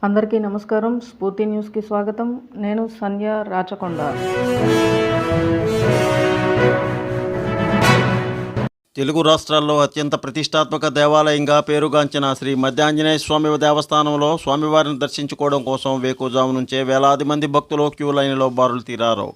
అందరికీ నమస్కారం. స్ఫూర్తి న్యూస్కి స్వాగతం. నేను సంధ్య రాచకొండ. తెలుగు రాష్ట్రాల్లో అత్యంత ప్రతిష్టాత్మక దేవాలయంగా పేరుగాంచిన శ్రీ మధ్యాంజనేయ స్వామి దేవస్థానంలో స్వామివారిని దర్శించుకోవడం కోసం వేకువజాము నుంచే వేలాది మంది భక్తులు క్యూ లైన్లో బారులు తీరారు.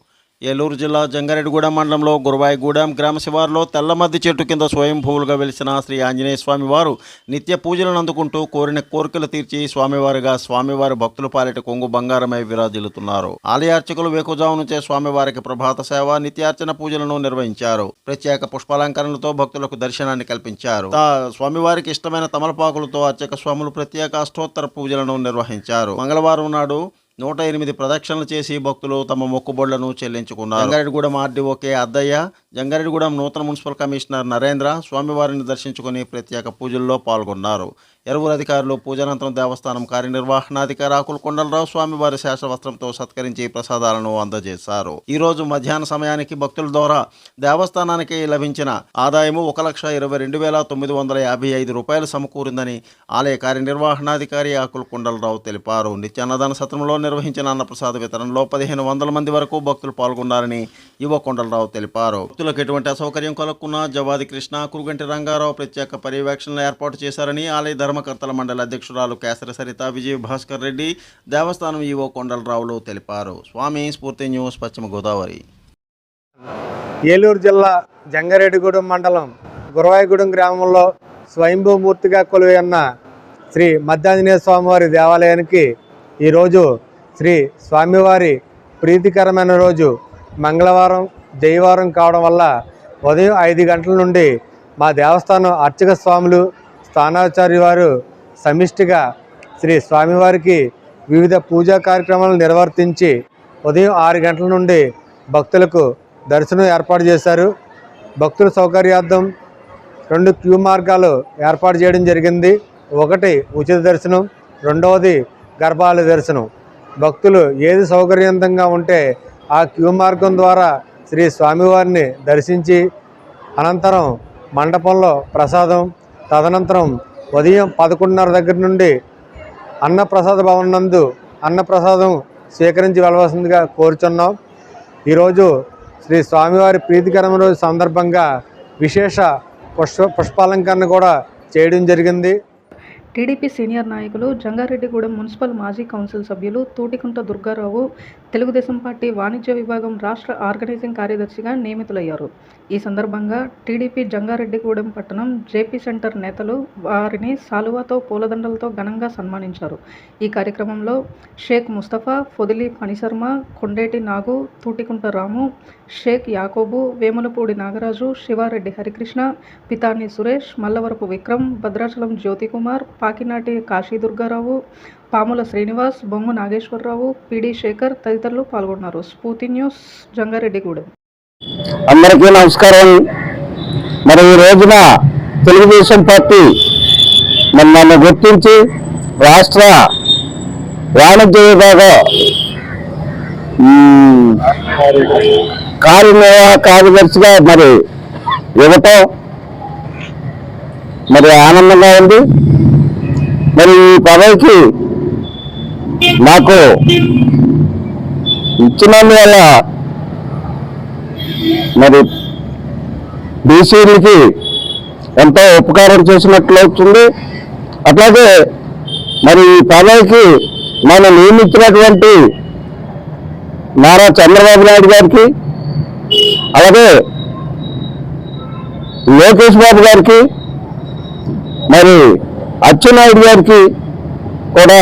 ఏలూరు జిల్లా జంగారెడ్డిగూడెం మండలంలో గురవాయిగూడెం గ్రామ శివారులో తెల్లమద్ది చెట్టు కింద స్వయంభూవులుగా వెలిసిన శ్రీ ఆంజనేయ స్వామి వారు నిత్య పూజలను అందుకుంటూ కోరిన కోరికలు తీర్చి స్వామివారిగా స్వామివారి భక్తుల పాలిట కొంగు బంగారమై విరాజిల్లుతున్నారు. ఆలయ అర్చకులు వేకువజాము నుంచే స్వామివారికి ప్రభాత సేవ, నిత్యార్చన పూజలను నిర్వహించారు. ప్రత్యేక పుష్పాలంకరణలతో భక్తులకు దర్శనాన్ని కల్పించారు. స్వామివారికి ఇష్టమైన తమలపాకులతో అర్చక స్వాములు ప్రత్యేక అష్టోత్తర పూజలను నిర్వహించారు. మంగళవారం నాడు 108 ప్రదక్షిణలు చేసి భక్తులు తమ మొక్కుబడులను చెల్లించుకున్నారు. జంగారెడ్డిగూడెం ఆర్డీఓ కె అద్దయ్య, జంగారెడ్డిగూడెం నూతన మున్సిపల్ కమిషనర్ నరేంద్ర స్వామివారిని దర్శించుకుని ప్రత్యేక పూజల్లో పాల్గొన్నారు. ఇరువురు అధికారులు పూజానంతరం దేవస్థానం కార్యనిర్వహణాధికారి ఆకుల కొండలరావు స్వామివారి శేషవస్త్రంతో సత్కరించి ప్రసాదాలను అందజేశారు. ఈ రోజు మధ్యాహ్న సమయానికి భక్తుల ద్వారా దేవస్థానానికి లభించిన ఆదాయము 1,22,955 రూపాయలు సమకూరిందని ఆలయ కార్యనిర్వహణాధికారి ఆకుల కొండలరావు తెలిపారు. నిత్యాన్నదాన సత్రంలో నిర్వహించిన అన్నప్రసాద వితరణలో 1,500 మంది వరకు భక్తులు పాల్గొన్నారని యువ కొండలరావు తెలిపారు. భక్తులకు ఎటువంటి అసౌకర్యం కలుగుకున్నా జవాది కృష్ణ, కురుగంటి రంగారావు ప్రత్యేక పర్యవేక్షణలు ఏర్పాటు చేశారని ఆలయ ధర్మకర్తల మండలి అధ్యక్షురాలు కేసరి సరిత, విజయ భాస్కర్ రెడ్డి, దేవస్థానం ఈవో కొండలరావులు తెలిపారు. స్వామి స్ఫూర్తి న్యూస్, పశ్చిమ గోదావరి. ఏలూరు జిల్లా జంగారెడ్డిగూడెం మండలం గురవాయిగూడెం గ్రామంలో స్వయంభూమూర్తిగా కొలువైన శ్రీ మధ్యాంజనేయ స్వామివారి దేవాలయానికి ఈరోజు శ్రీ స్వామివారి ప్రీతికరమైన రోజు మంగళవారం జయవారం కావడం వల్ల ఉదయం 5 గంటల నుండి మా దేవస్థానం అర్చక స్వాములు, స్థానాచార్య వారు సమిష్టిగా శ్రీ స్వామివారికి వివిధ పూజా కార్యక్రమాలను నిర్వర్తించి ఉదయం 6 గంటల నుండి భక్తులకు దర్శనం ఏర్పాటు చేశారు. భక్తుల సౌకర్యార్థం 2 క్యూ మార్గాలు ఏర్పాటు చేయడం జరిగింది. ఒకటి ఉచిత దర్శనం, రెండవది గర్భాలయ దర్శనం. భక్తులు ఏది సౌకర్యవంతంగా ఉంటే ఆ క్యూ మార్గం ద్వారా శ్రీ స్వామివారిని దర్శించి అనంతరం మండపంలో ప్రసాదం, తదనంతరం ఉదయం 11:30 దగ్గర నుండి అన్నప్రసాద భవన్ నందు అన్నప్రసాదం స్వీకరించి వెళ్ళవలసిందిగా కోరుచున్నాం. ఈరోజు శ్రీ స్వామివారి ప్రీతికరమైన రోజు సందర్భంగా విశేష పుష్పాలంకరణ కూడా చేయడం జరిగింది. టీడీపీ సీనియర్ నాయకులు, జంగారెడ్డిగూడెం మున్సిపల్ మాజీ కౌన్సిల్ సభ్యులు తూటికుంట దుర్గారావు తెలుగుదేశం పార్టీ వాణిజ్య విభాగం రాష్ట్ర ఆర్గనైజింగ్ కార్యదర్శిగా నియమితులయ్యారు. ఈ సందర్భంగా టీడీపీ జంగారెడ్డిగూడెం పట్టణం జేపీ సెంటర్ నేతలు వారిని సాలువాతో, పూలదండలతో ఘనంగా సన్మానించారు. ఈ కార్యక్రమంలో షేక్ ముస్తఫా, పొదిలి ఫణిశర్మ, కొండేటి నాగు, తూటికుంట రాము, షేక్ యాకోబు, వేములపూడి నాగరాజు, శివారెడ్డి హరికృష్ణ, పితాని సురేష్, మల్లవరపు విక్రమ్, భద్రాచలం జ్యోతికుమార్, పాకినాటి కాశీ దుర్గారావు, పాముల శ్రీనివాస్, బొంగు నాగేశ్వరరావు, పిడి శేఖర్ తదితరులు పాల్గొన్నారు. స్ఫూర్తి న్యూస్, జంగారెడ్డిగూడెం. అందరికీ నమస్కారం. మరి ఈ రోజున తెలుగుదేశం పార్టీ నన్ను గుర్తించి రాష్ట్ర వాణిజ్య విభాగ కార్యదర్శిగా మరి ఇవ్వటం మరి ఆనందంగా ఉంది. మరి ఈ పదవికి నాకు ఇచ్చినందువల్ల మరి బీసీలకి ఎంతో ఉపకారం చేసినట్లు అవుతుంది. అట్లాగే మరి ఈ పదవికి మనం నియమించినటువంటి నారా చంద్రబాబు నాయుడు గారికి, అలాగే లోకేష్ బాబు గారికి, మరి అచ్చెన్నాయుడు గారికి కూడా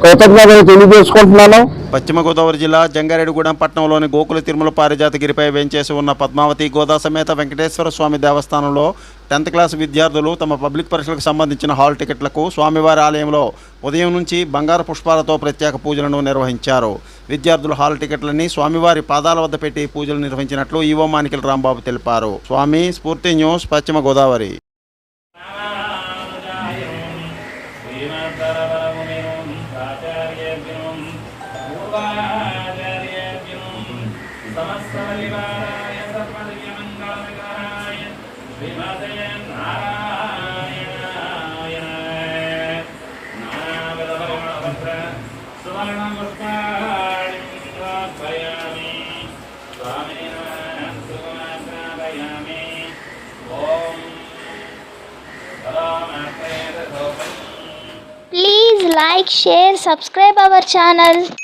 కృతజ్ఞతలు తెలియజేసుకుంటున్నాను. పశ్చిమ గోదావరి జిల్లా జంగారెడ్డిగూడెం పట్టణంలోని గోకుల తిరుమల పారిజాతగిరిపై వేంచేసి ఉన్న పద్మావతి గోదా సమేత వెంకటేశ్వర స్వామి దేవస్థానంలో 10th క్లాస్ విద్యార్థులు తమ పబ్లిక్ పరీక్షలకు సంబంధించిన హాల్ టికెట్లకు స్వామివారి ఆలయంలో ఉదయం నుంచి బంగారు పుష్పాలతో ప్రత్యేక పూజలను నిర్వహించారు. విద్యార్థులు హాల్ టికెట్లని స్వామివారి పాదాల వద్ద పెట్టి పూజలు నిర్వహించినట్లు ఈవో మానికల రాంబాబు తెలిపారు. స్వామి స్ఫూర్తి న్యూస్, పశ్చిమ గోదావరి. శ్రీమతే నారాయణాయ నానావిధ Please like, share, subscribe our channel.